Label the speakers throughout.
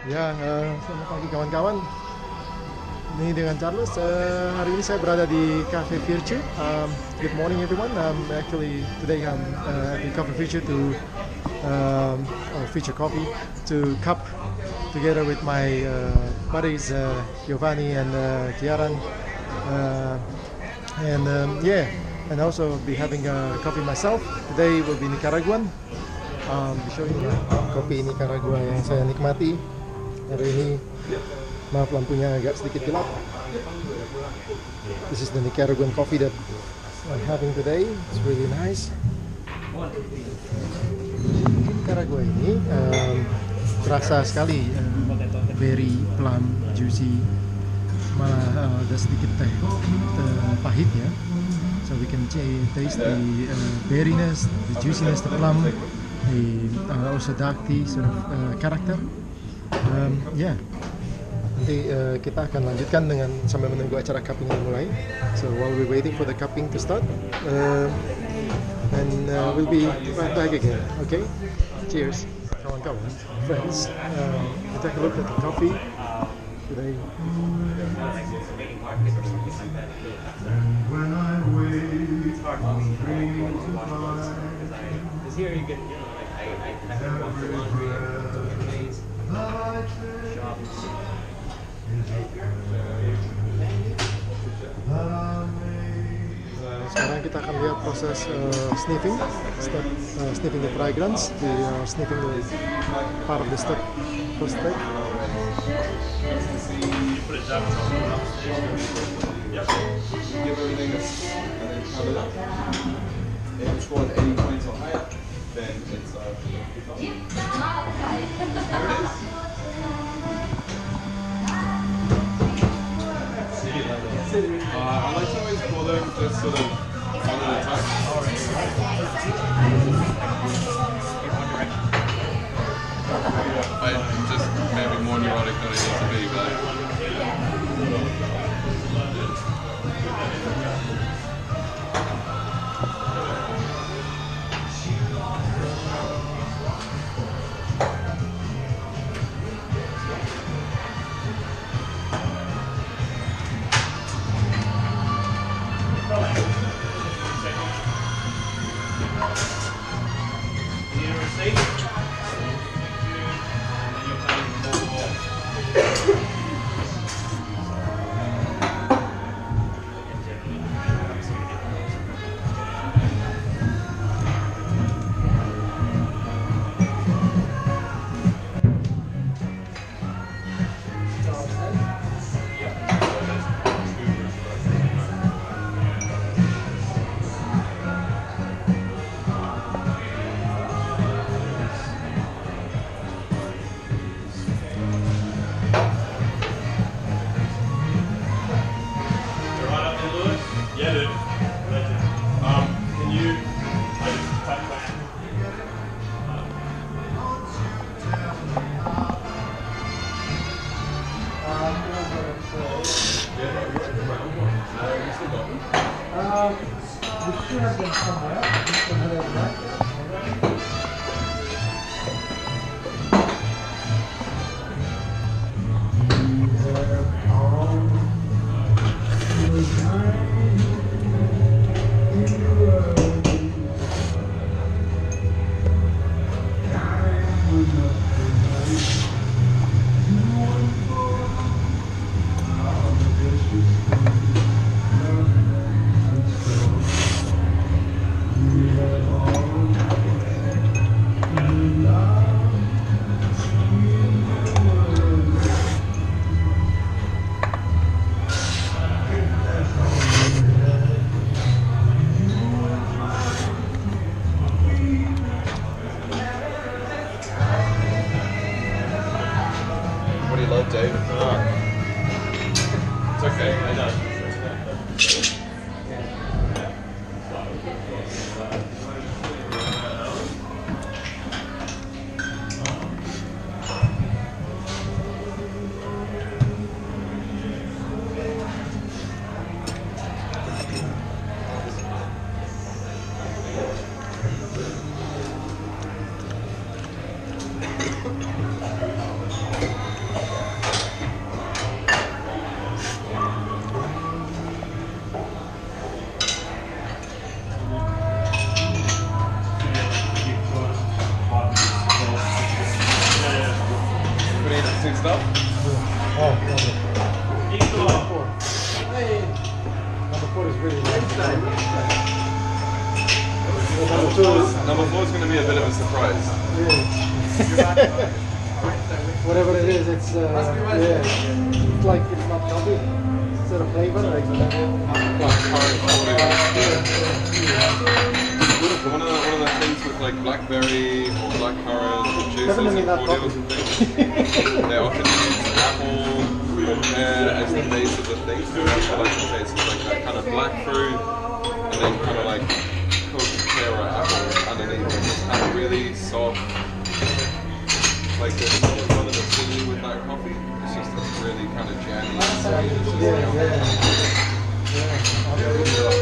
Speaker 1: Ya, selamat pagi kawan-kawan. Ini dengan Charles. Hari ini saya berada di Cafe Vertue. Good morning everyone. Actually today I'm at the Cafe Vertue to Vertue Coffee to cup together with my buddies Giovanni and Kiaran, yeah, and also be having a coffee myself. Today will be Nicaraguan. Be showing you kopi Nicaragua yang saya nikmati hari ini. Maaf lampunya agak sedikit gelap. This is the Nicaraguan coffee that I'm having today. It's really nice. Nicaragua ini terasa sekali berry, plum, juicy, malah ada sedikit teh pahit ya. So we can taste the berryness, the juiciness, the plum, the also dark tea sort of character. Yeah. Nanti kita akan lanjutkan dengan sambil menunggu acara cupping yang mulai. So while we're waiting for the cupping to start, and we'll be right back again. Okay? Cheers, kawan-kawan, friends. We take a look at the coffee today. When I wait on dreams to fly, because here you get, you know, like I have one for laundry, shops. Sekarang kita akan lihat proses sniffing, sniffing the fragrance, sniffing the part of the step, first step.
Speaker 2: Yep. Give everything a and then count it up. If you scored 80 points or higher, then it's there it is. I like to always pour them just sort of one at a time. I'm just maybe more neurotic than I need to be, but Number four is going to be a bit of a surprise.
Speaker 1: Yeah. Whatever it is, it's it's like it's not coffee. Instead of flavour, like
Speaker 2: One of the things with like blackberry or blackcurrant or juices
Speaker 1: Definitely
Speaker 2: and
Speaker 1: not
Speaker 2: cordials and things, they often use apple or pear as the base of the thing. So that's what I like to taste. It's like that kind of black fruit and then kind of like cooked pear or apple underneath. It's kind of really soft. Like there's one of the chili with that coffee. It's just really kind of jammy and sweet. It's just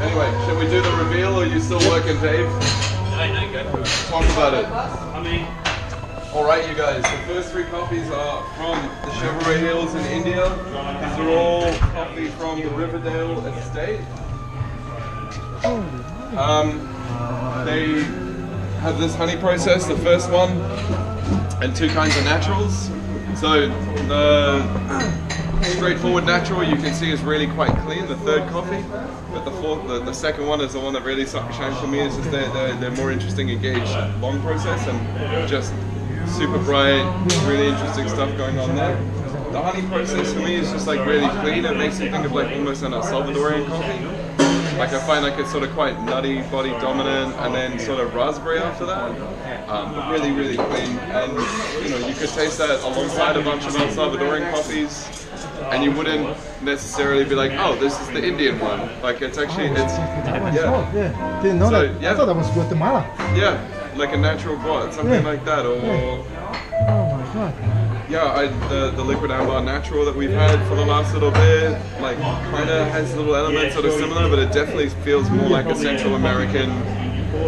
Speaker 2: Anyway, should we do the reveal or are you still working, Dave?
Speaker 3: No, go.
Speaker 2: Talk about it.
Speaker 3: I mean,
Speaker 2: Alright you guys, the first three coffees are from the Yirgacheffe Hills in India. These are all coffee from the Riverdale Estate. They have this honey process, the first one, and two kinds of naturals. So the straightforward natural you can see is really quite clean, the third coffee, but the second one is the one that really shines for me. It's just they're more interesting, engaged, long process and just super bright, really interesting stuff going on there. The honey process for me is just like really clean. It makes me think of like almost an Salvadorian coffee. Like I find like it's sort of quite nutty, body dominant, and then sort of raspberry after that. But really, really clean. And you know, you could taste that alongside a bunch of El Salvadorian coffees, and you wouldn't necessarily be like, oh, this is the Indian one. Like it's actually,
Speaker 1: yeah. Didn't know that.
Speaker 2: Yeah.
Speaker 1: I thought that was Guatemala.
Speaker 2: Yeah, like a natural guat, something like that, or.
Speaker 1: Oh my god.
Speaker 2: Yeah, the liquid amber natural that we've had for the last little bit, like kind of has little elements that are similar, but it definitely feels more like a Central American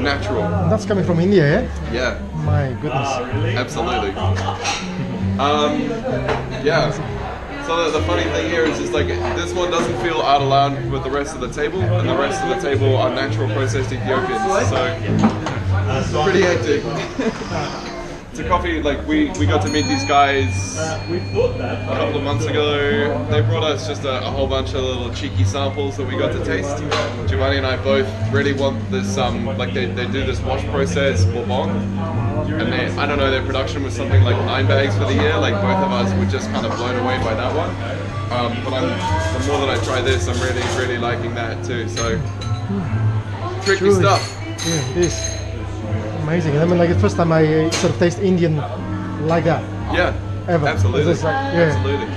Speaker 2: natural.
Speaker 1: And that's coming from India, eh?
Speaker 2: Yeah.
Speaker 1: My goodness.
Speaker 2: Absolutely. Yeah. So the funny thing here is just like this one doesn't feel out of line with the rest of the table, and the rest of the table are natural processed Ethiopians. So pretty hectic. It's a coffee, like we got to meet these guys a couple of months ago. They brought us just a whole bunch of little cheeky samples that we got to taste. Giovanni and I both really want this, like they do this wash process, bourbon. And I don't know, their production was something like 9 bags for the year. Like both of us were just kind of blown away by that one. But the more that I try this, I'm really, really liking that too. So, tricky
Speaker 1: Truly.
Speaker 2: stuff.
Speaker 1: Yeah, it is. Amazing. I mean, like the first time I sort of taste Indian like that.
Speaker 2: Yeah,
Speaker 1: Ever.
Speaker 2: absolutely.
Speaker 1: It's like, yeah.
Speaker 2: Absolutely.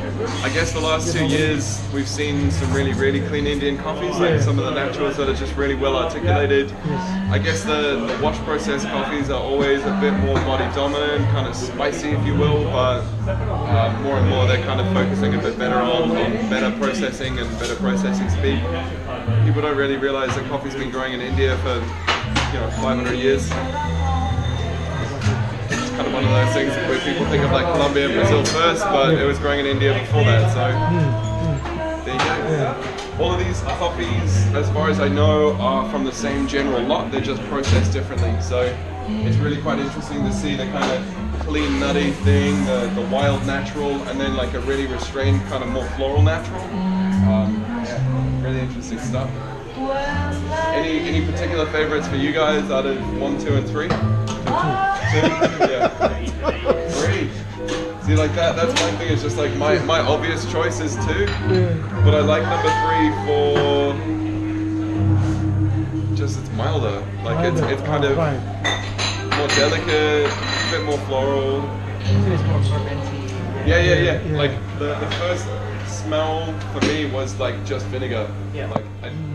Speaker 2: I guess the last 2 years we've seen some really, really clean Indian coffees, like some of the naturals that are just really well articulated.
Speaker 1: Yes.
Speaker 2: I guess the wash process coffees are always a bit more body dominant, kind of spicy if you will, but more and more they're kind of focusing a bit better on better processing and better processing speed. People don't really realize that coffee's been growing in India for 500 years. It's kind of one of those things where people think of like Colombia and Brazil first, but it was growing in India before that, so there you go. All of these coffees, as far as I know, are from the same general lot, they're just processed differently, so it's really quite interesting to see the kind of clean nutty thing, the wild natural, and then like a really restrained kind of more floral natural. Really interesting stuff. Any particular favorites for you guys out of 1, 2, and 3? 2? Yeah. 3. See, like that's my thing. It's just like my obvious choice is 2, but I like number 3 for just it's milder. Like it's kind of more delicate, a bit more floral. Yeah. Like the first smell for me was like just vinegar. Like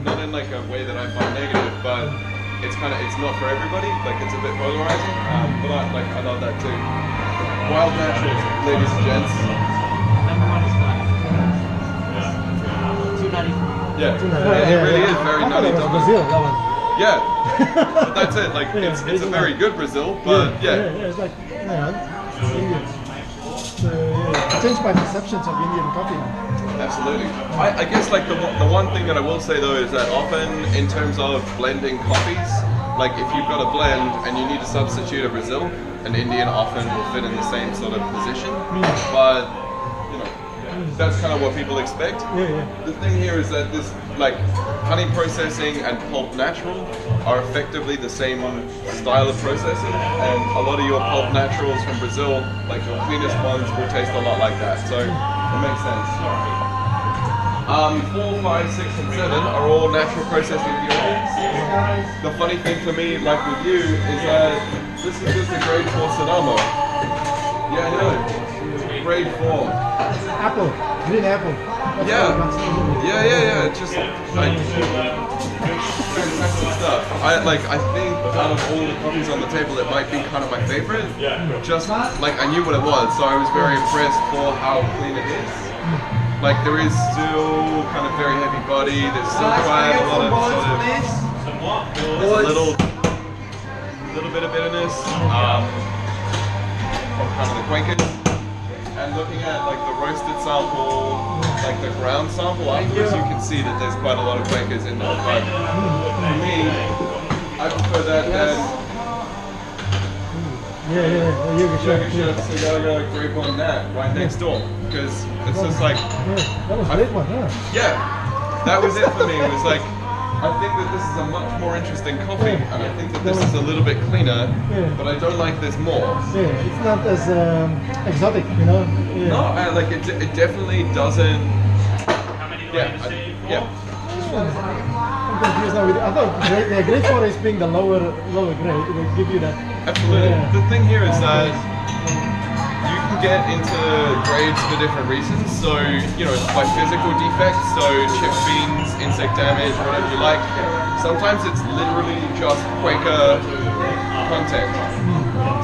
Speaker 2: not in like a way that I find negative, but it's not for everybody. Like it's a bit polarizing, but I love that too. Wild naturals, ladies and gents.
Speaker 3: Number 1 is nutty.
Speaker 2: Yeah, it really is very nutty dominant.
Speaker 1: Brazil, that one.
Speaker 2: Yeah, but that's it. Like it's a very good Brazil, but yeah.
Speaker 1: It's like Indian. It changed my perceptions of Indian coffee now.
Speaker 2: Absolutely. I guess like the one thing that I will say though is that often in terms of blending coffees, like if you've got a blend and you need to substitute a Brazil, an Indian often will fit in the same sort of position. But that's kind of what people expect. The thing here is that this, like, honey processing and pulp natural are effectively the same style of processing, and a lot of your pulp naturals from Brazil, like your cleanest ones, will taste a lot like that. So it makes sense. 4, 5, 6, and 7 are all natural processed Ethiopians. The funny thing for me, like with you, is that this is just a grade 4 Sidama. Yeah, I know. Grade 4.
Speaker 1: Apple, green apple.
Speaker 2: Yeah. It's just like fantastic stuff. I think out of all the coffees on the table, it might be kind of my favorite. Just like I knew what it was, so I was very impressed for how clean it is. Like there is still kind of very heavy body. There's still quite a lot of there's a little bit of bitterness from kind of the Quakers. And looking at like the roasted sample, like the ground sample afterwards, you can see that there's quite a lot of Quakers in there. But for me, I prefer that than Yirgacheffe Sidama grape on that right next door, because it's just like
Speaker 1: that was a great one,
Speaker 2: yeah, that was it for me. It was like I think that this is a much more interesting coffee, and I think that this is a little bit cleaner, but I don't like this more.
Speaker 1: It's not as exotic, you know.
Speaker 2: No, like it definitely doesn't.
Speaker 1: I'm confused now with it. I thought grade 4 is being the lower grade. It will give you that.
Speaker 2: Absolutely. The thing here is that you can get into grades for different reasons. So, you know, by physical defects, so chipped beans, insect damage, whatever you like. Sometimes it's literally just Quaker content.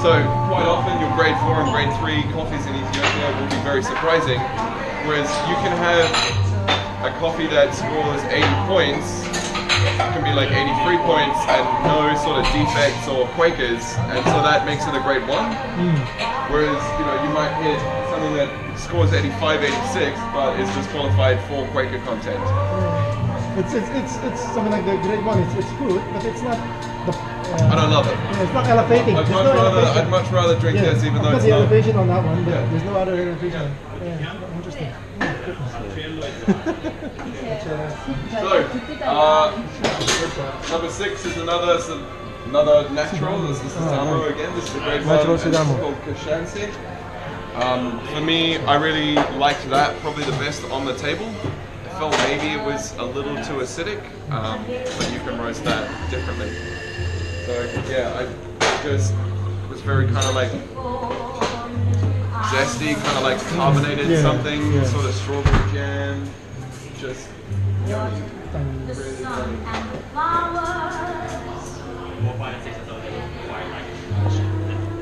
Speaker 2: So quite often your grade 4 and grade 3 coffees in Ethiopia will be very surprising. Whereas you can have a coffee that scores 80 points, it can be like 83 points and no sort of defects or Quakers, and so that makes it a grade 1. Whereas, you know, you might hit something that scores 85, 86, but is disqualified for Quaker content.
Speaker 1: It's something like the grade 1. It's good, but it's not.
Speaker 2: I don't love it.
Speaker 1: It's not elevating.
Speaker 2: I'd much rather drink this, even though it's
Speaker 1: the
Speaker 2: not.
Speaker 1: elevation on that one, but there's no other elevation. Interesting.
Speaker 2: So, number 6 is another natural. This is Sidama again. This is a grade 1.
Speaker 1: Natural
Speaker 2: It's
Speaker 1: Sidama.
Speaker 2: called Kashansi. For me, I really liked that probably the best on the table. I felt maybe it was a little too acidic, but you can roast that differently. So yeah, I just was very kind of like zesty, kind of like carbonated something, sort of strawberry jam, just yummy.
Speaker 4: The sun and the flowers.
Speaker 3: 4, 5, and 6 are sort of quite like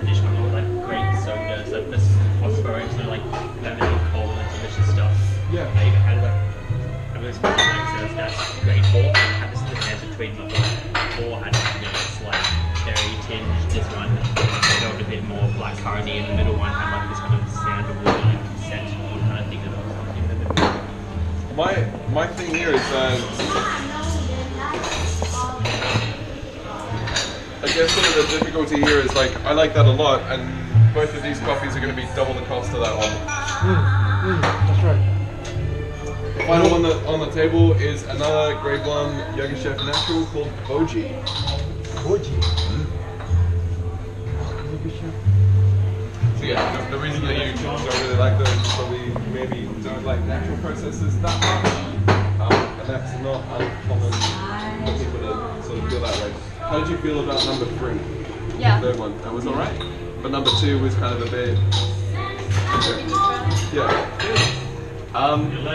Speaker 3: additional like great soda, so this phosphorus, sort of like feminine, cold and delicious stuff.
Speaker 2: Yeah.
Speaker 3: I even had like I was like that's grade 4. I had this difference between like 4 had it's like cherry tinge. This one felt a bit more black currant, and the middle one had like this kind of sandalwood like scent kind of thing that I was like giving it a bit.
Speaker 2: My thing here is I guess sort of the difficulty here is like I like that a lot, and both of these coffees are going to be double the cost of that one.
Speaker 1: That's right.
Speaker 2: The final one on the table is another grade 1 Yirgacheffe natural called Boji.
Speaker 1: Boji.
Speaker 2: So yeah, the reason that you don't really like those is probably maybe don't like natural processes that much, and that's not uncommon for people to sort of feel that way. How did you feel about number 3?
Speaker 4: Yeah.
Speaker 2: The third one, that was alright, but number 2 was kind of a bit. Yeah.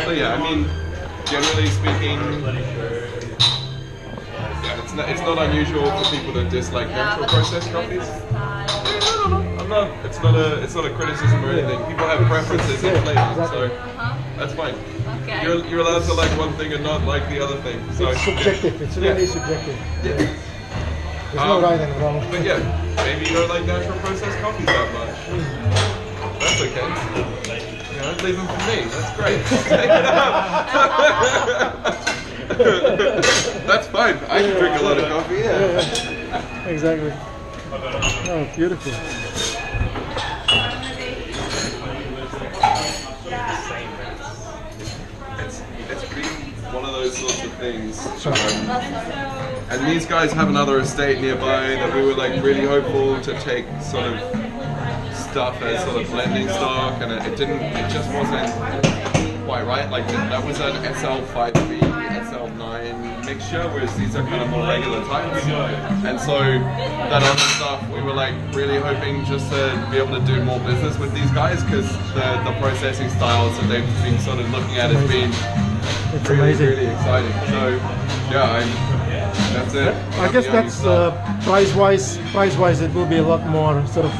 Speaker 2: So yeah, I mean, generally speaking, yeah, it's not unusual for people to dislike natural processed coffees. It's not a criticism or anything. People have preferences and flavors, so that's fine.
Speaker 4: Okay.
Speaker 2: You're allowed to like one thing and not like the other thing. So
Speaker 1: It's subjective. It's really subjective.
Speaker 2: Yeah.
Speaker 1: There's no right and wrong.
Speaker 2: But yeah, maybe you don't like natural processed coffees that much. That's okay. You know, leave them for me. That's great. Take it up. That's fine. I can drink a lot of coffee. Yeah.
Speaker 1: Exactly. Oh, beautiful.
Speaker 3: Same
Speaker 2: one of those sorts of things. And these guys have another estate nearby that we were like really hopeful to take sort of stuff as sort of blending stock, and it just wasn't quite right. Like that was an SL5B, SL9 mixture, whereas these are kind of more regular types. And so that other stuff, we were like really hoping just to be able to do more business with these guys, because the processing styles that they've been sort of looking at has been really exciting. So yeah, that's it.
Speaker 1: I guess that's price-wise it will be a lot more sort of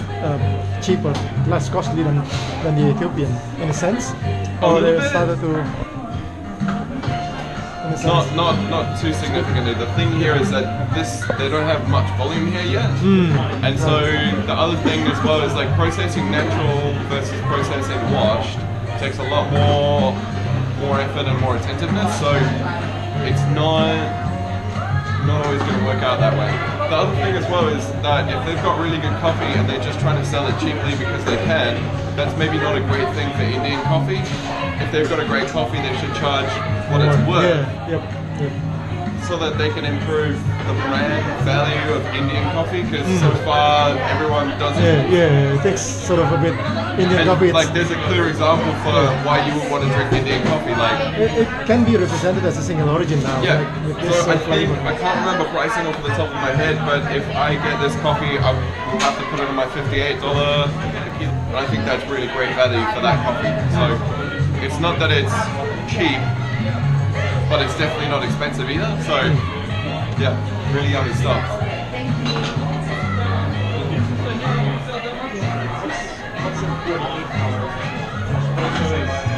Speaker 1: cheaper, less costly than the Ethiopian in a sense. Or they started to.
Speaker 2: Not too significantly. The thing here is that they don't have much volume here yet, and so the other thing as well is like processing natural versus processing washed takes a lot more effort and more attentiveness. So it's not always going to work out that way. The other thing as well is that if they've got really good coffee and they're just trying to sell it cheaply because they can, that's maybe not a great thing for Indian coffee. If they've got a great coffee, they should charge what it's worth, so that they can improve the brand value of Indian coffee, because so far everyone does it.
Speaker 1: It takes sort of a bit Indian coffee.
Speaker 2: Like there's a clear example for why you would want to drink Indian coffee. Like
Speaker 1: it can be represented as a single origin now.
Speaker 2: Yeah.
Speaker 1: Like,
Speaker 2: So I think I can't remember pricing off the top of my head, but if I get this coffee, I will have to put it on my $58. But I think that's really great value for that coffee. So it's not that it's cheap, but it's definitely not expensive either. So yeah, really yummy stuff.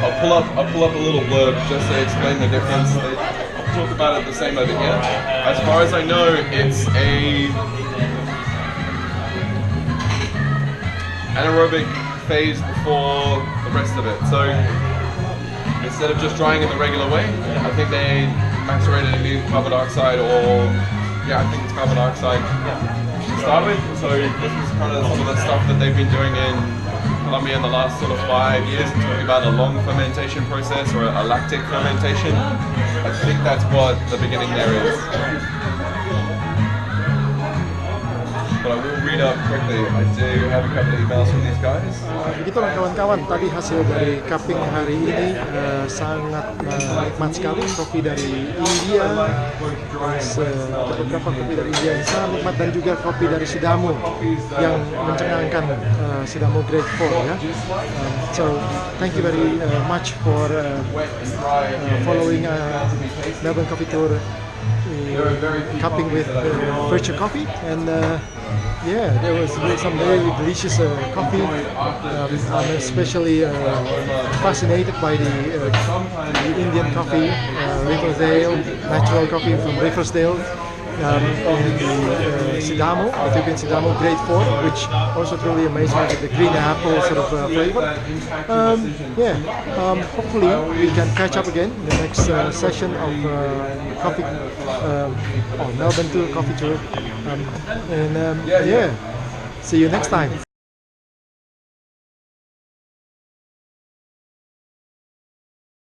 Speaker 2: I'll pull up a little blurb just to explain the difference. I'll talk about it the same over here. As far as I know, it's a anaerobic phase before the rest of it. So instead of just drying it the regular way, I think they macerated it in carbon dioxide, or I think it's carbon dioxide to start with. So this is kind of some of the stuff that they've been doing in Colombia in the last sort of 5 years, talking about a long fermentation process or a lactic fermentation. I think that's what the beginning there is. But I will read up quickly. I do have a couple of emails from these guys.
Speaker 1: Begitulah kawan-kawan, tadi hasil dari cupping hari ini sangat nikmat sekali. Kopi dari India, beberapa kopi dari India yang sangat nikmat, dan juga kopi dari Sidama yang mencengangkan, Sidama Grade 4 ya. So thank you very much for following Melbourne Coffee Tour, cupping with Vertue Coffee, and there was some very delicious coffee. I'm especially fascinated by the Indian coffee, Riverdale, natural coffee from Riverdale, and the Sidama, Ethiopian Sidama Grade 4, which also truly amazed me with the green apple sort of flavor. Hopefully we can catch up again in the next session of coffee, Melbourne Coffee Tour, see you next time.